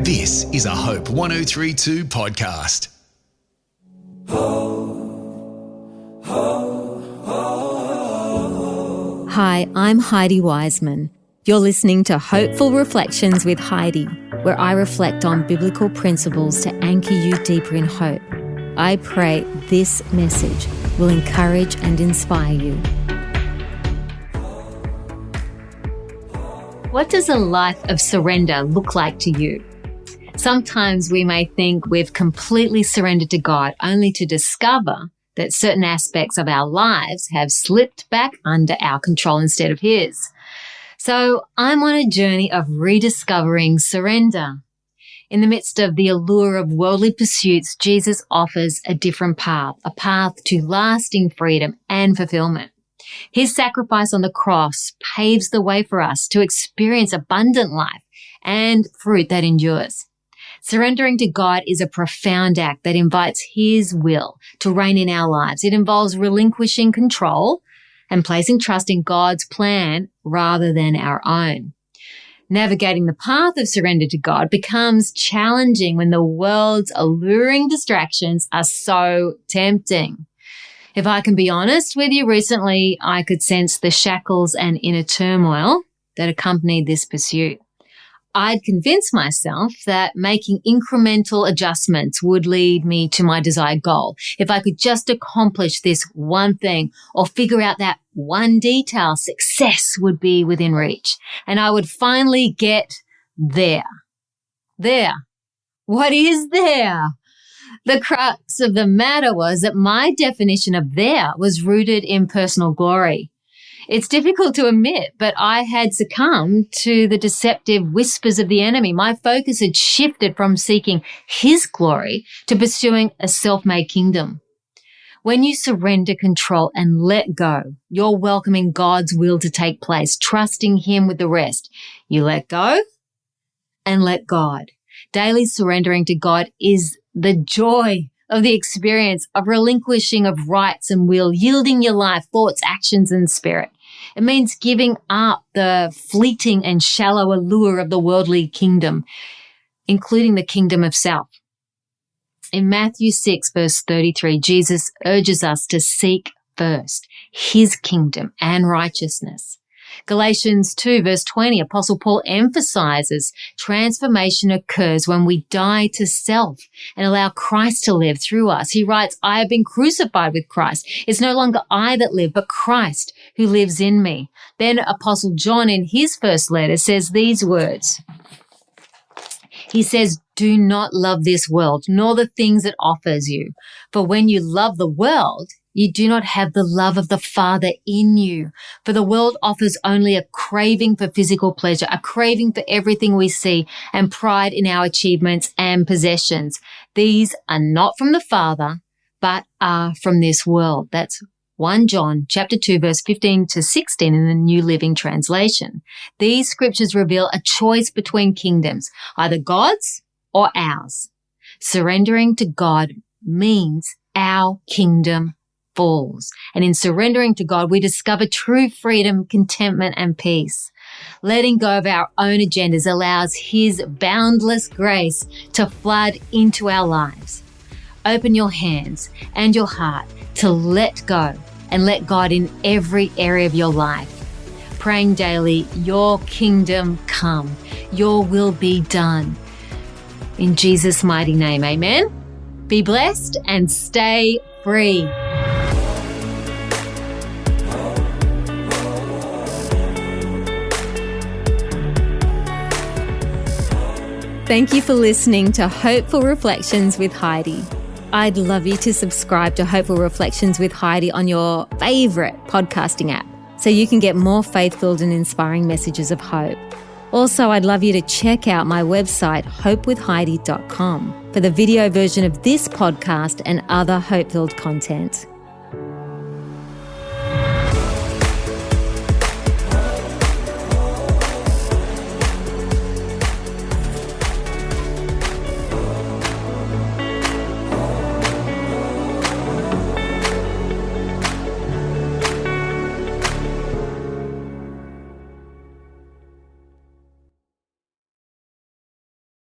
This is a Hope 1032 podcast. Hi, I'm Heidi Wysman. You're listening to Hopeful Reflections with Heidi, where I reflect on biblical principles to anchor you deeper in hope. I pray this message will encourage and inspire you. What does a life of surrender look like to you? Sometimes we may think we've completely surrendered to God, only to discover that certain aspects of our lives have slipped back under our control instead of His. So I'm on a journey of rediscovering surrender. In the midst of the allure of worldly pursuits, Jesus offers a different path, a path to lasting freedom and fulfillment. His sacrifice on the cross paves the way for us to experience abundant life and fruit that endures. Surrendering to God is a profound act that invites His will to reign in our lives. It involves relinquishing control and placing trust in God's plan rather than our own. Navigating the path of surrender to God becomes challenging when the world's alluring distractions are so tempting. If I can be honest with you, recently I could sense the shackles and inner turmoil that accompanied this pursuit. I'd convinced myself that making incremental adjustments would lead me to my desired goal. If I could just accomplish this one thing or figure out that one detail, success would be within reach. And I would finally get there. There. What is there? The crux of the matter was that my definition of there was rooted in personal glory. It's difficult to admit, but I had succumbed to the deceptive whispers of the enemy. My focus had shifted from seeking His glory to pursuing a self-made kingdom. When you surrender control and let go, you're welcoming God's will to take place, trusting Him with the rest. You let go and let God. Daily surrendering to God is the joy of the experience of relinquishing of rights and will, yielding your life, thoughts, actions, and spirit. It means giving up the fleeting and shallow allure of the worldly kingdom, including the kingdom of self. In Matthew 6, verse 33, Jesus urges us to seek first His kingdom and righteousness. Galatians 2, verse 20, Apostle Paul emphasizes transformation occurs when we die to self and allow Christ to live through us. He writes, I have been crucified with Christ. It's no longer I that live, but Christ who lives in me. Then Apostle John in his first letter says these words. He says, do not love this world, nor the things it offers you. For when you love the world, you do not have the love of the Father in you. For the world offers only a craving for physical pleasure, a craving for everything we see, and pride in our achievements and possessions. These are not from the Father, but are from this world. That's 1 John chapter 2, verse 15 to 16 in the New Living Translation. These scriptures reveal a choice between kingdoms, either God's or ours. Surrendering to God means our kingdom falls. And in surrendering to God, we discover true freedom, contentment, and peace. Letting go of our own agendas allows His boundless grace to flood into our lives. Open your hands and your heart to let go and let God in every area of your life. Praying daily, your kingdom come, your will be done. In Jesus' mighty name, amen. Be blessed and stay free. Thank you for listening to Hopeful Reflections with Heidi. I'd love you to subscribe to Hopeful Reflections with Heidi on your favorite podcasting app so you can get more faith-filled and inspiring messages of hope. Also, I'd love you to check out my website, hopewithheidi.com, for the video version of this podcast and other hope-filled content.